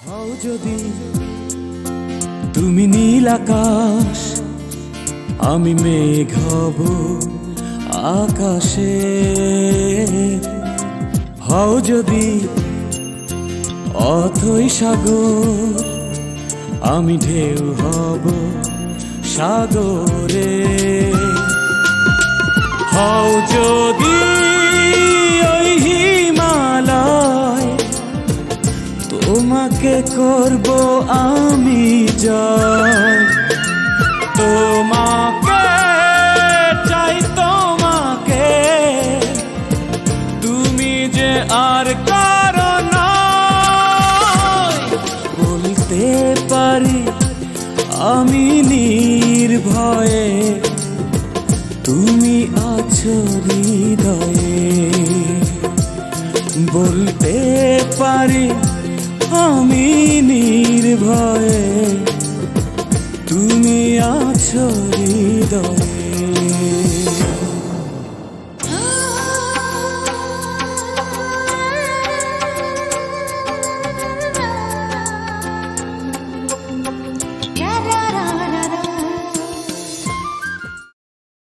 হও যদি তুমি নীল আকাশ, আমি মেঘ হব আকাশে। হও যদি অথই সাগর, আমি ঢেউ হব সাগরে। হও যদি ওই হিমালয়, তোমাকে করব আমি জয়। তোমাকে চাই, তোমাকে, তুমি যে আর কারো নয়। বলতে পারি আমি নির্ভয়ে, তুমি আছো হৃদয়ে। বলতে পারি আমি নির্ভয়ে, তুমি আছো হৃদয়ে।